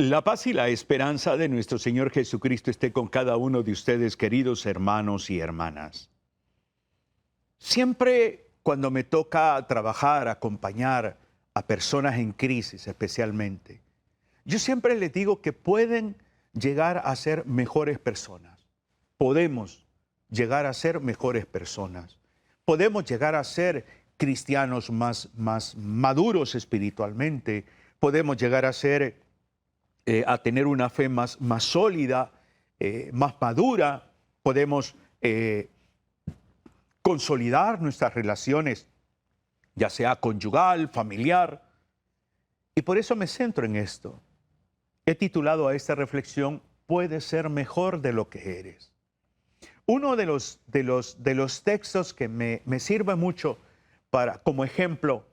La paz y la esperanza de nuestro Señor Jesucristo esté con cada uno de ustedes, queridos hermanos y hermanas. Siempre cuando me toca trabajar, acompañar a personas en crisis especialmente, yo siempre les digo que pueden llegar a ser mejores personas. Podemos llegar a ser mejores personas. Podemos llegar a ser cristianos más maduros espiritualmente. Podemos llegar a ser a tener una fe más sólida, más madura. Podemos consolidar nuestras relaciones, ya sea conyugal, familiar. Y por eso me centro en esto. He titulado a esta reflexión, "Puedes ser mejor de lo que eres". Uno de los textos que me sirve mucho como ejemplo,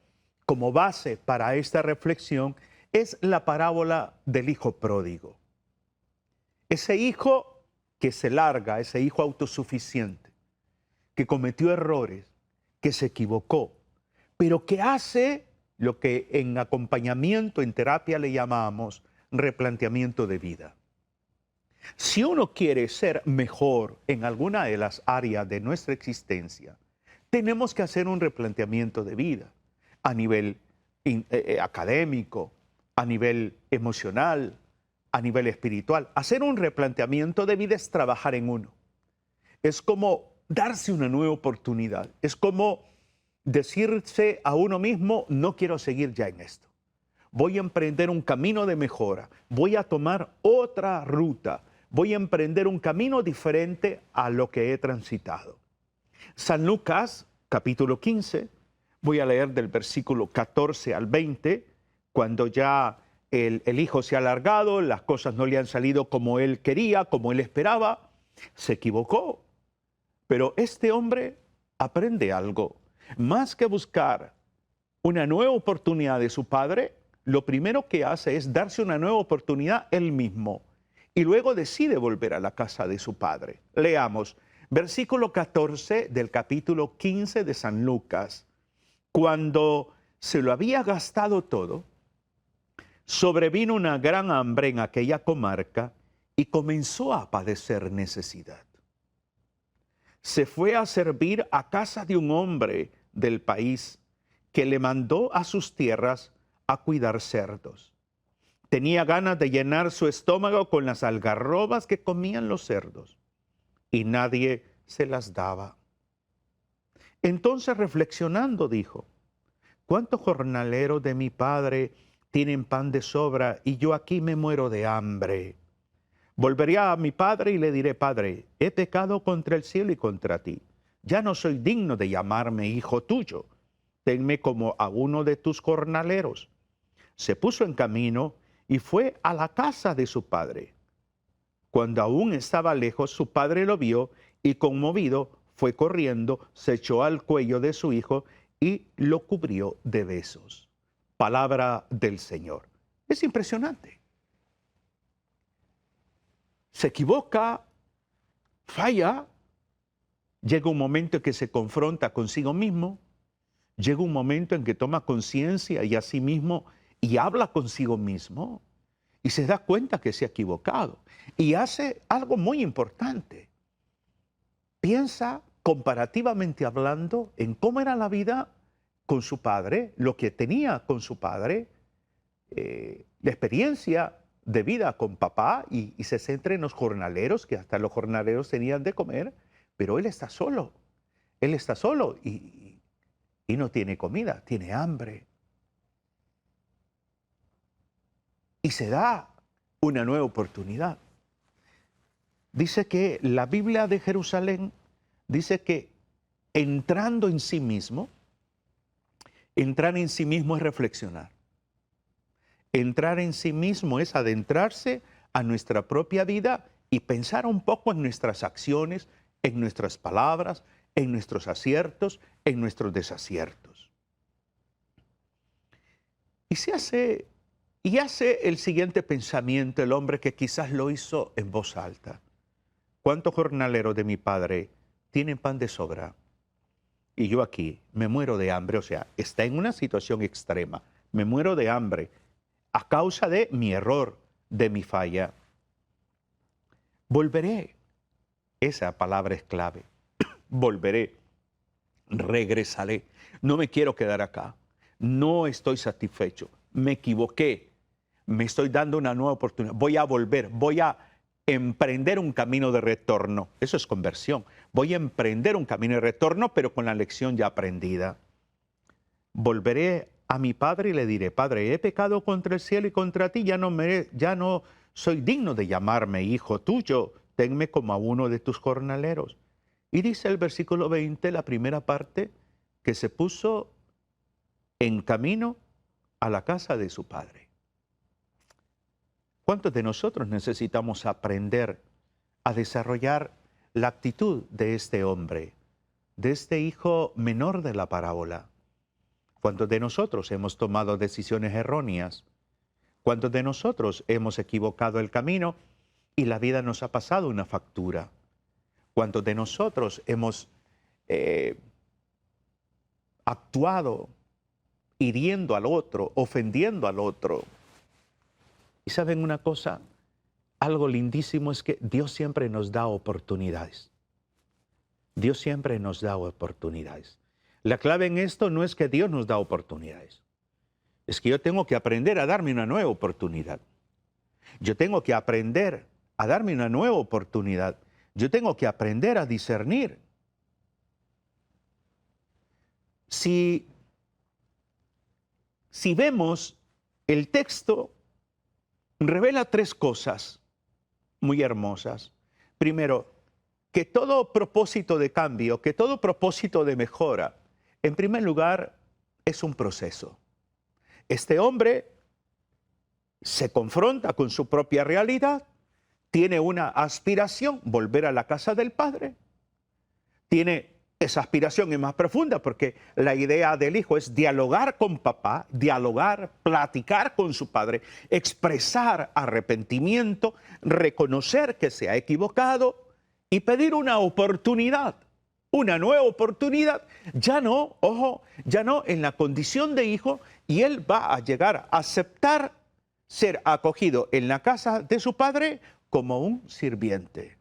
como base para esta reflexión, es la parábola del hijo pródigo. Ese hijo que se larga, ese hijo autosuficiente, que cometió errores, que se equivocó, pero que hace lo que en acompañamiento, en terapia le llamamos replanteamiento de vida. Si uno quiere ser mejor en alguna de las áreas de nuestra existencia, tenemos que hacer un replanteamiento de vida a nivel académico, a nivel emocional, a nivel espiritual. Hacer un replanteamiento de vida es trabajar en uno. Es como darse una nueva oportunidad. Es como decirse a uno mismo, no quiero seguir ya en esto. Voy a emprender un camino de mejora. Voy a tomar otra ruta. Voy a emprender un camino diferente a lo que he transitado. San Lucas, capítulo 15, voy a leer del versículo 14 al 20, cuando ya el hijo se ha alargado, las cosas no le han salido como él quería, como él esperaba, se equivocó. Pero este hombre aprende algo. Más que buscar una nueva oportunidad de su padre, lo primero que hace es darse una nueva oportunidad él mismo. Y luego decide volver a la casa de su padre. Leamos, versículo 14 del capítulo 15 de San Lucas. Cuando se lo había gastado todo, sobrevino una gran hambre en aquella comarca y comenzó a padecer necesidad. Se fue a servir a casa de un hombre del país que le mandó a sus tierras a cuidar cerdos. Tenía ganas de llenar su estómago con las algarrobas que comían los cerdos y nadie se las daba. Entonces reflexionando dijo, ¿cuántos jornaleros de mi padre tienen pan de sobra y yo aquí me muero de hambre? Volveré a mi padre y le diré, Padre, he pecado contra el cielo y contra ti. Ya no soy digno de llamarme hijo tuyo. Tenme como a uno de tus jornaleros. Se puso en camino y fue a la casa de su padre. Cuando aún estaba lejos, su padre lo vio y conmovido fue corriendo, se echó al cuello de su hijo y lo cubrió de besos. Palabra del Señor. Es impresionante. Se equivoca, falla, llega un momento en que se confronta consigo mismo, llega un momento en que toma conciencia y a sí mismo y habla consigo mismo y se da cuenta que se ha equivocado y hace algo muy importante. Piensa comparativamente hablando en cómo era la vida con su padre, lo que tenía con su padre, la experiencia de vida con papá y se centra en los jornaleros, que hasta los jornaleros tenían de comer, pero él está solo. Él está solo y no tiene comida, tiene hambre. Y se da una nueva oportunidad. Dice que la Biblia de Jerusalén dice que entrando en sí mismo, entrar en sí mismo es reflexionar. Entrar en sí mismo es adentrarse a nuestra propia vida y pensar un poco en nuestras acciones, en nuestras palabras, en nuestros aciertos, en nuestros desaciertos. Y hace el siguiente pensamiento el hombre que quizás lo hizo en voz alta. ¿Cuántos jornaleros de mi padre tienen pan de sobra? Y yo aquí me muero de hambre. O sea, está en una situación extrema. Me muero de hambre a causa de mi error, de mi falla. Volveré. Esa palabra es clave. Volveré, regresaré. No me quiero quedar acá. No estoy satisfecho. Me equivoqué. Me estoy dando una nueva oportunidad. Voy a volver. Voy a emprender un camino de retorno. Eso es conversión. Voy a emprender un camino de retorno, pero con la lección ya aprendida. Volveré a mi padre y le diré: Padre, he pecado contra el cielo y contra ti. Ya no soy digno de llamarme hijo tuyo. Tenme como a uno de tus jornaleros. Y dice el versículo 20, la primera parte, que se puso en camino a la casa de su padre. ¿Cuántos de nosotros necesitamos aprender a desarrollar la actitud de este hombre, de este hijo menor de la parábola? ¿Cuántos de nosotros hemos tomado decisiones erróneas? ¿Cuántos de nosotros hemos equivocado el camino y la vida nos ha pasado una factura? ¿Cuántos de nosotros hemos actuado hiriendo al otro, ofendiendo al otro? Y ¿saben una cosa? Algo lindísimo es que Dios siempre nos da oportunidades. Dios siempre nos da oportunidades. La clave en esto no es que Dios nos da oportunidades. Es que yo tengo que aprender a darme una nueva oportunidad. Yo tengo que aprender a darme una nueva oportunidad. Yo tengo que aprender a discernir. Si vemos el texto, revela tres cosas muy hermosas. Primero, que todo propósito de cambio, que todo propósito de mejora, en primer lugar, es un proceso. Este hombre se confronta con su propia realidad, tiene una aspiración, volver a la casa del padre. Esa aspiración es más profunda porque la idea del hijo es dialogar con papá, dialogar, platicar con su padre, expresar arrepentimiento, reconocer que se ha equivocado y pedir una oportunidad, una nueva oportunidad. Ya no, ojo, ya no en la condición de hijo, y él va a llegar a aceptar ser acogido en la casa de su padre como un sirviente.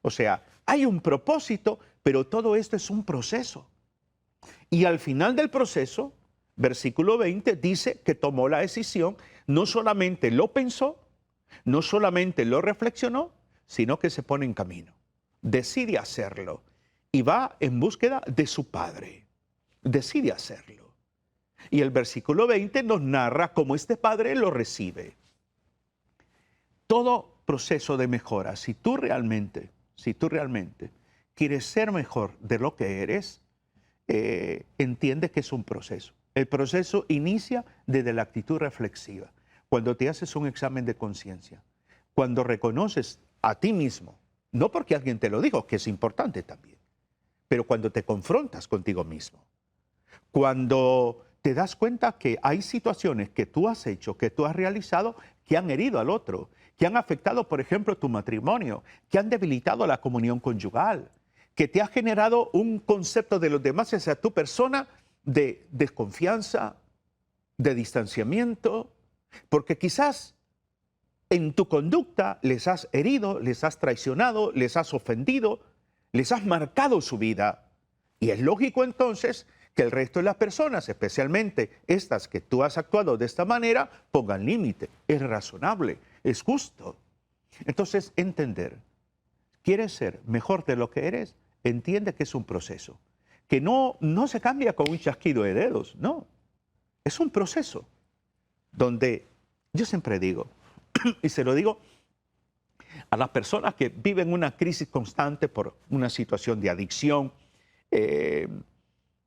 O sea, hay un propósito, pero todo esto es un proceso. Y al final del proceso, versículo 20 dice que tomó la decisión, no solamente lo pensó, no solamente lo reflexionó, sino que se pone en camino. Decide hacerlo y va en búsqueda de su padre. Decide hacerlo. Y el versículo 20 nos narra cómo este padre lo recibe. Todo proceso de mejora, si tú realmente quieres ser mejor de lo que eres, entiende que es un proceso. El proceso inicia desde la actitud reflexiva. Cuando te haces un examen de conciencia, cuando reconoces a ti mismo, no porque alguien te lo dijo, que es importante también, pero cuando te confrontas contigo mismo, cuando te das cuenta que hay situaciones que tú has hecho, que tú has realizado, que han herido al otro, que han afectado, por ejemplo, tu matrimonio, que han debilitado la comunión conyugal, que te ha generado un concepto de los demás hacia tu persona de desconfianza, de distanciamiento, porque quizás en tu conducta les has herido, les has traicionado, les has ofendido, les has marcado su vida. Y es lógico entonces que el resto de las personas, especialmente estas que tú has actuado de esta manera, pongan límite. Es razonable, es justo. Entonces, entender, ¿quieres ser mejor de lo que eres? Entiende que es un proceso, que no se cambia con un chasquido de dedos, no. Es un proceso donde yo siempre digo, y se lo digo a las personas que viven una crisis constante por una situación de adicción,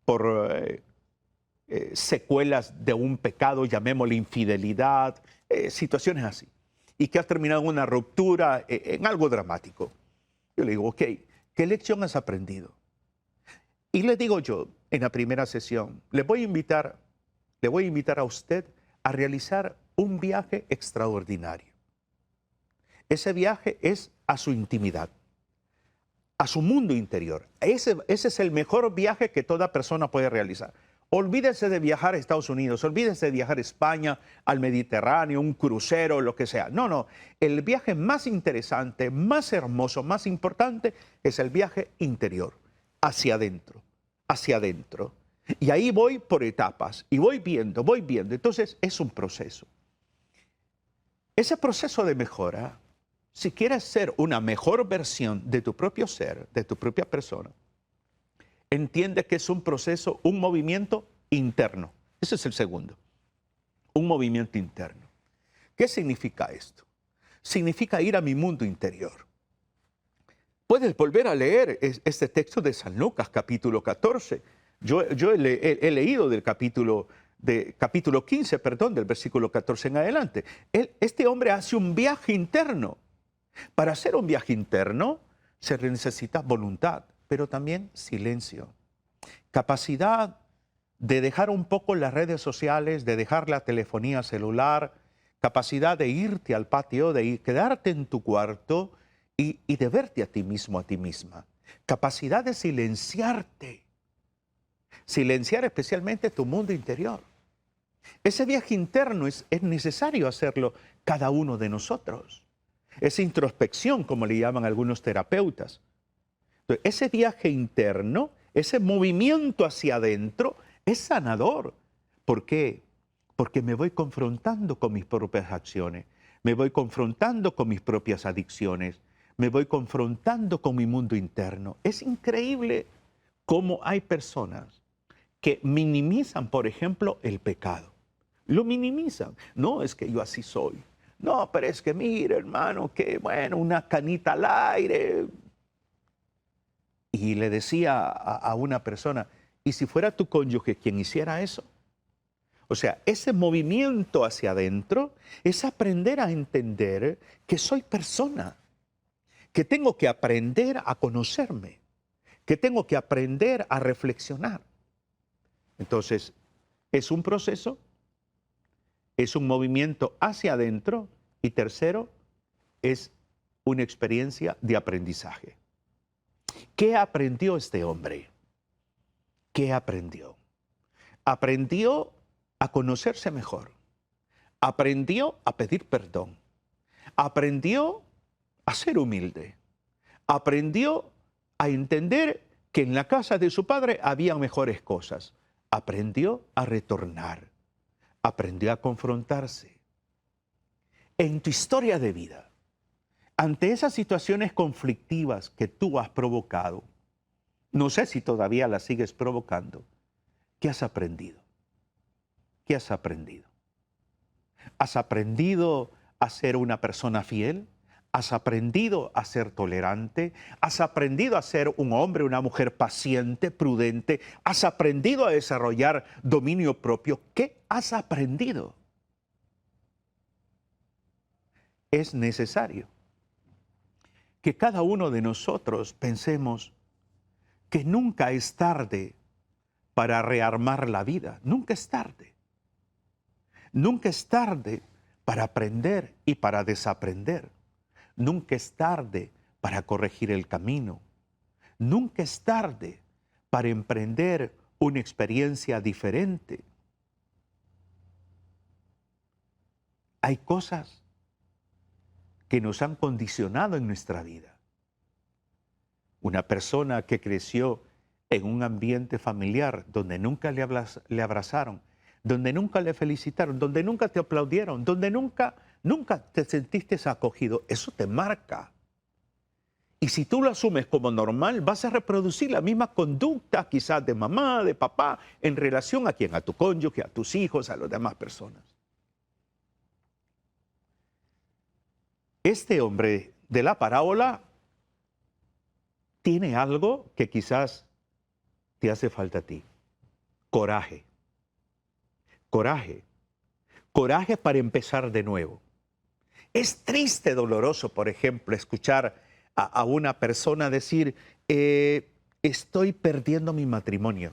por secuelas de un pecado, llamémosle infidelidad, situaciones así, y que has terminado en una ruptura, en algo dramático. Yo le digo, ok, ¿qué lección has aprendido? Y le digo yo, en la primera sesión, le voy a invitar a usted a realizar un viaje extraordinario. Ese viaje es a su intimidad, a su mundo interior. Ese es el mejor viaje que toda persona puede realizar. Olvídese de viajar a Estados Unidos, olvídese de viajar a España, al Mediterráneo, un crucero, lo que sea. No, no. El viaje más interesante, más hermoso, más importante es el viaje interior, hacia adentro, hacia adentro. Y ahí voy por etapas y voy viendo, voy viendo. Entonces es un proceso. Ese proceso de mejora, si quieres ser una mejor versión de tu propio ser, de tu propia persona, entiende que es un proceso, un movimiento interno. Ese es el segundo. Un movimiento interno. ¿Qué significa esto? Significa ir a mi mundo interior. Puedes volver a leer este texto de San Lucas, capítulo 14. Yo he leído del capítulo 15, del versículo 14 en adelante. Este hombre hace un viaje interno. Para hacer un viaje interno se necesita voluntad, pero también silencio. Capacidad de dejar un poco las redes sociales, de dejar la telefonía celular, capacidad de irte al patio, quedarte en tu cuarto y de verte a ti mismo, a ti misma. Capacidad de silenciarte. Silenciar especialmente tu mundo interior. Ese viaje interno es necesario hacerlo cada uno de nosotros. Esa introspección, como le llaman algunos terapeutas. Entonces, ese viaje interno, ese movimiento hacia adentro, es sanador. ¿Por qué? Porque me voy confrontando con mis propias acciones, me voy confrontando con mis propias adicciones, me voy confrontando con mi mundo interno. Es increíble cómo hay personas que minimizan, por ejemplo, el pecado. Lo minimizan. No, es que yo así soy. No, pero es que mire, hermano, que bueno, una canita al aire. Y le decía a una persona, ¿y si fuera tu cónyuge quien hiciera eso? O sea, ese movimiento hacia adentro es aprender a entender que soy persona, que tengo que aprender a conocerme, que tengo que aprender a reflexionar. Entonces, es un proceso, es un movimiento hacia adentro y tercero, es una experiencia de aprendizaje. ¿Qué aprendió este hombre? ¿Qué aprendió? Aprendió a conocerse mejor. Aprendió a pedir perdón. Aprendió a ser humilde. Aprendió a entender que en la casa de su padre había mejores cosas. Aprendió a retornar. Aprendió a confrontarse. En tu historia de vida, ante esas situaciones conflictivas que tú has provocado, no sé si todavía las sigues provocando, ¿qué has aprendido? ¿Qué has aprendido? ¿Has aprendido a ser una persona fiel? ¿Has aprendido a ser tolerante? ¿Has aprendido a ser un hombre, una mujer paciente, prudente? ¿Has aprendido a desarrollar dominio propio? ¿Qué has aprendido? Es necesario que cada uno de nosotros pensemos que nunca es tarde para rearmar la vida. Nunca es tarde. Nunca es tarde para aprender y para desaprender. Nunca es tarde para corregir el camino. Nunca es tarde para emprender una experiencia diferente. Hay cosas que nos han condicionado en nuestra vida. Una persona que creció en un ambiente familiar donde nunca le abrazaron, donde nunca le felicitaron, donde nunca te aplaudieron, donde nunca te sentiste acogido, eso te marca. Y si tú lo asumes como normal, vas a reproducir la misma conducta quizás de mamá, de papá, en relación a quién, a tu cónyuge, a tus hijos, a las demás personas. Este hombre de la parábola tiene algo que quizás te hace falta a ti. Coraje. Coraje. Coraje para empezar de nuevo. Es triste, doloroso, por ejemplo, escuchar a una persona decir, estoy perdiendo mi matrimonio.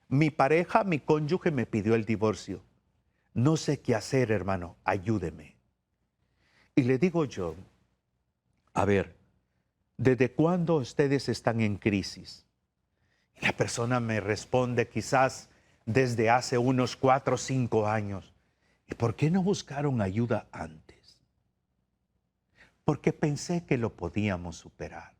Mi pareja, mi cónyuge me pidió el divorcio. No sé qué hacer, hermano, ayúdeme. Y le digo yo, a ver, ¿desde cuándo ustedes están en crisis? Y la persona me responde quizás desde hace unos 4 o 5 años. ¿Y por qué no buscaron ayuda antes? Porque pensé que lo podíamos superar.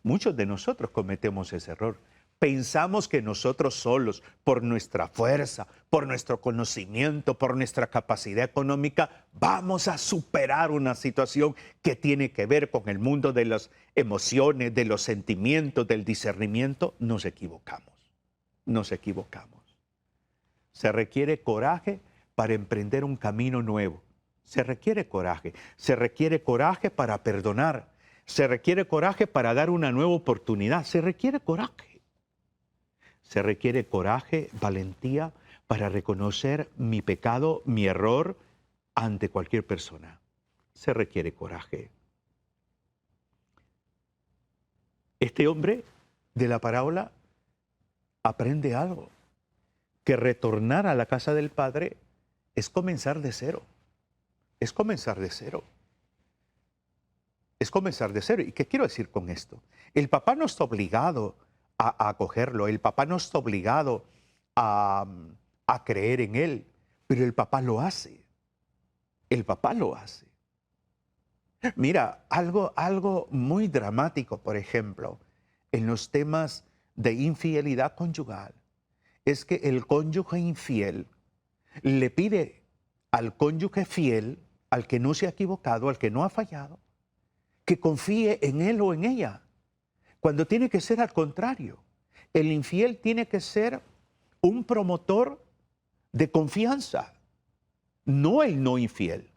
Muchos de nosotros cometemos ese error. Pensamos que nosotros solos, por nuestra fuerza, por nuestro conocimiento, por nuestra capacidad económica, vamos a superar una situación que tiene que ver con el mundo de las emociones, de los sentimientos, del discernimiento. Nos equivocamos. Nos equivocamos. Se requiere coraje para emprender un camino nuevo. Se requiere coraje. Se requiere coraje para perdonar. Se requiere coraje para dar una nueva oportunidad. Se requiere coraje. Se requiere coraje, valentía para reconocer mi pecado, mi error ante cualquier persona. Se requiere coraje. Este hombre de la parábola aprende algo, que retornar a la casa del Padre es comenzar de cero. Es comenzar de cero. Es comenzar de cero. ¿Y qué quiero decir con esto? El papá no está obligado a acogerlo, el papá no está obligado a creer en él, pero el papá lo hace. El papá lo hace. Mira, algo muy dramático, por ejemplo, en los temas de infidelidad conyugal, es que el cónyuge infiel le pide al cónyuge fiel, al que no se ha equivocado, al que no ha fallado, que confíe en él o en ella, cuando tiene que ser al contrario. El infiel tiene que ser un promotor de confianza, no el no infiel.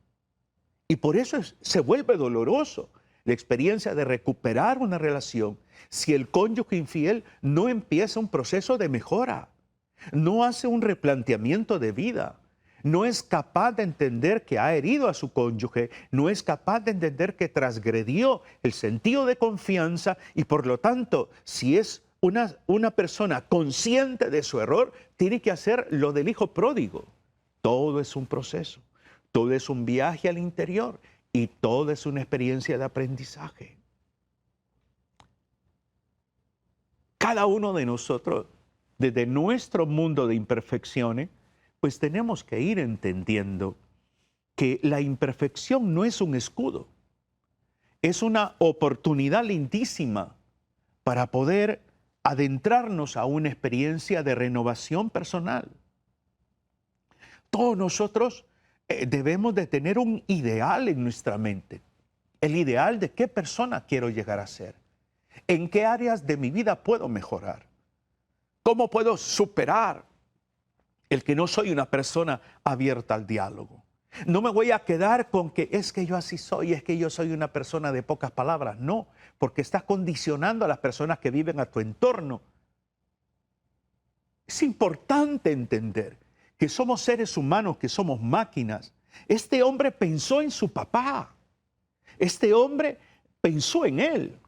Y por eso se vuelve doloroso la experiencia de recuperar una relación si el cónyuge infiel no empieza un proceso de mejora, no hace un replanteamiento de vida, no es capaz de entender que ha herido a su cónyuge, no es capaz de entender que transgredió el sentido de confianza y por lo tanto, si es una persona consciente de su error, tiene que hacer lo del hijo pródigo. Todo es un proceso, todo es un viaje al interior y todo es una experiencia de aprendizaje. Cada uno de nosotros, desde nuestro mundo de imperfecciones, pues tenemos que ir entendiendo que la imperfección no es un escudo, es una oportunidad lindísima para poder adentrarnos a una experiencia de renovación personal. Todos nosotros debemos de tener un ideal en nuestra mente, el ideal de qué persona quiero llegar a ser, en qué áreas de mi vida puedo mejorar, cómo puedo superar el que no soy una persona abierta al diálogo. No me voy a quedar con que es que yo así soy, es que yo soy una persona de pocas palabras. No, porque estás condicionando a las personas que viven a tu entorno. Es importante entender que somos seres humanos, que somos máquinas. Este hombre pensó en su papá. Este hombre pensó en él.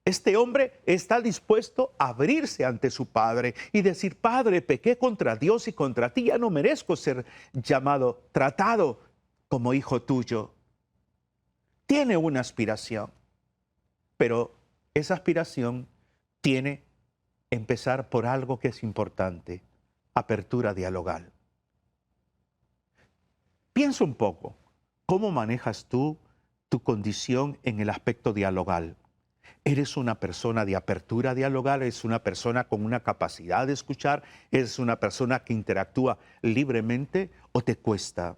Este hombre está dispuesto a abrirse ante su padre y decir, Padre, pequé contra Dios y contra ti, ya no merezco ser llamado, tratado como hijo tuyo. Tiene una aspiración, pero esa aspiración tiene que empezar por algo que es importante, apertura dialogal. Piensa un poco, ¿cómo manejas tú tu condición en el aspecto dialogal? ¿Eres una persona de apertura dialogal? ¿Eres una persona con una capacidad de escuchar? ¿Eres una persona que interactúa libremente o te cuesta?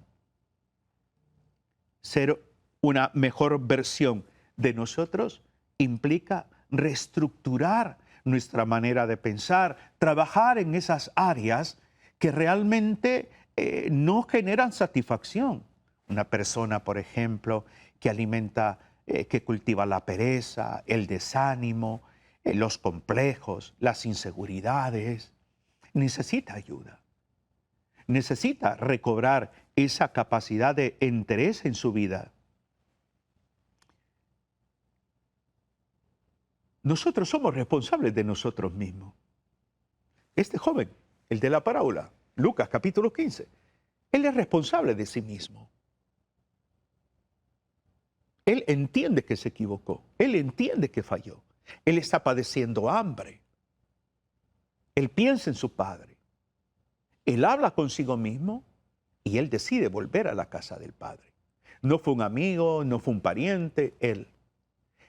Ser una mejor versión de nosotros implica reestructurar nuestra manera de pensar, trabajar en esas áreas que realmente no generan satisfacción. Una persona, por ejemplo, que alimenta que cultiva la pereza, el desánimo, los complejos, las inseguridades, necesita ayuda. Necesita recobrar esa capacidad de interés en su vida. Nosotros somos responsables de nosotros mismos. Este joven, el de la parábola, Lucas capítulo 15, él es responsable de sí mismo. Él entiende que se equivocó, él entiende que falló, él está padeciendo hambre. Él piensa en su padre. Él habla consigo mismo y él decide volver a la casa del padre. No fue un amigo, no fue un pariente, él.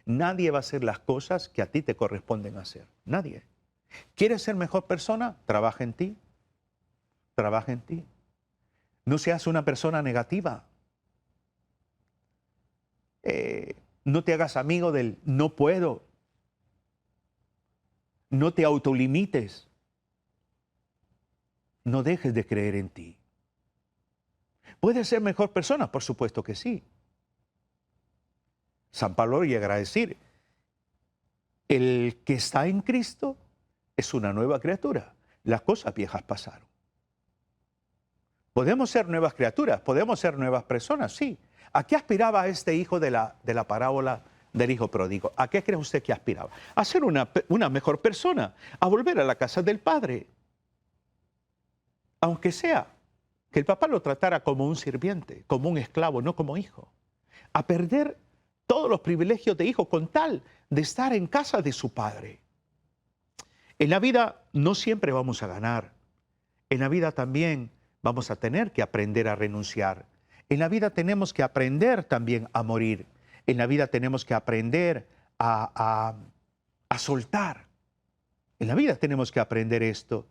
Nadie va a hacer las cosas que a ti te corresponden hacer. Nadie. ¿Quieres ser mejor persona? Trabaja en ti. Trabaja en ti. No seas una persona negativa. No te hagas amigo del no puedo. No te autolimites. No dejes de creer en ti. ¿Puedes ser mejor persona? Por supuesto que sí. San Pablo llega a decir, el que está en Cristo es una nueva criatura. Las cosas viejas pasaron. Podemos ser nuevas criaturas, podemos ser nuevas personas, sí. ¿A qué aspiraba este hijo de la parábola del hijo pródigo? ¿A qué cree usted que aspiraba? A ser una mejor persona, a volver a la casa del padre. Aunque sea que el papá lo tratara como un sirviente, como un esclavo, no como hijo. A perder todos los privilegios de hijo con tal de estar en casa de su padre. En la vida no siempre vamos a ganar. En la vida también vamos a tener que aprender a renunciar. En la vida tenemos que aprender también a morir. En la vida tenemos que aprender a soltar. En la vida tenemos que aprender esto.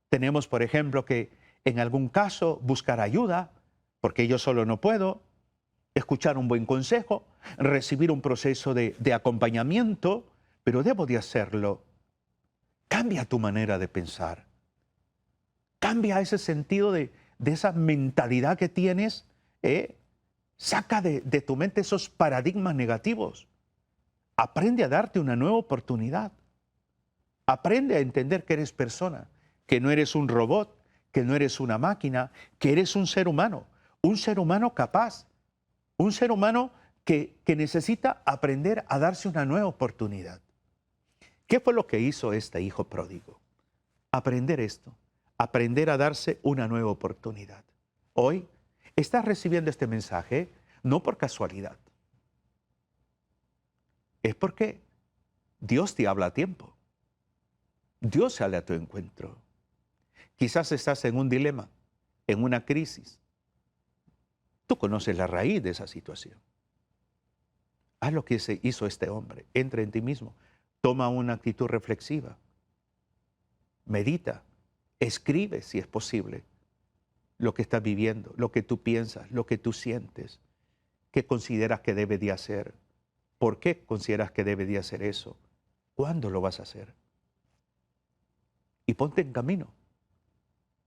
Tenemos, por ejemplo, que en algún caso buscar ayuda, porque yo solo no puedo, escuchar un buen consejo, recibir un proceso de acompañamiento, pero debo de hacerlo. Cambia tu manera de pensar. Cambia ese sentido de esa mentalidad que tienes. Saca de tu mente esos paradigmas negativos. Aprende a darte una nueva oportunidad. Aprende a entender que eres persona, que no eres un robot, que no eres una máquina, que eres un ser humano capaz, un ser humano que necesita aprender a darse una nueva oportunidad. ¿Qué fue lo que hizo este hijo pródigo? Aprender esto, aprender a darse una nueva oportunidad. Hoy estás recibiendo este mensaje no por casualidad. Es porque Dios te habla a tiempo. Dios sale a tu encuentro. Quizás estás en un dilema, en una crisis. Tú conoces la raíz de esa situación. Haz lo que hizo este hombre. Entra en ti mismo. Toma una actitud reflexiva. Medita. Escribe, si es posible, lo que estás viviendo, lo que tú piensas, lo que tú sientes. ¿Qué consideras que debe de hacer? ¿Por qué consideras que debe de hacer eso? ¿Cuándo lo vas a hacer? Y ponte en camino.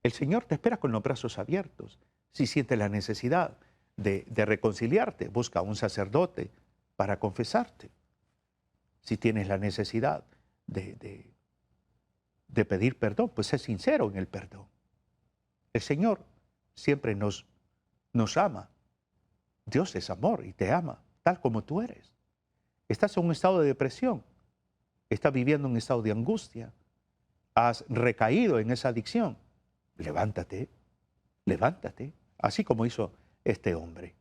El Señor te espera con los brazos abiertos. Si sientes la necesidad de reconciliarte, busca a un sacerdote para confesarte. Si tienes la necesidad de pedir perdón, pues sé sincero en el perdón. El Señor siempre nos ama. Dios es amor y te ama tal como tú eres. Estás en un estado de depresión, estás viviendo un estado de angustia, has recaído en esa adicción. Levántate, levántate, así como hizo este hombre.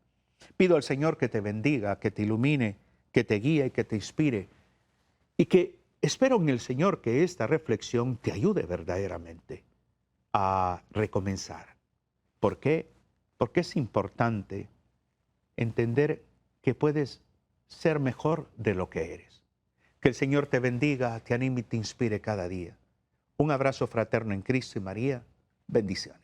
Pido al Señor que te bendiga, que te ilumine, que te guíe y que te inspire. Y que espero en el Señor que esta reflexión te ayude verdaderamente a recomenzar. ¿Por qué? Porque es importante entender que puedes ser mejor de lo que eres. Que el Señor te bendiga, te anime y te inspire cada día. Un abrazo fraterno en Cristo y María. Bendiciones.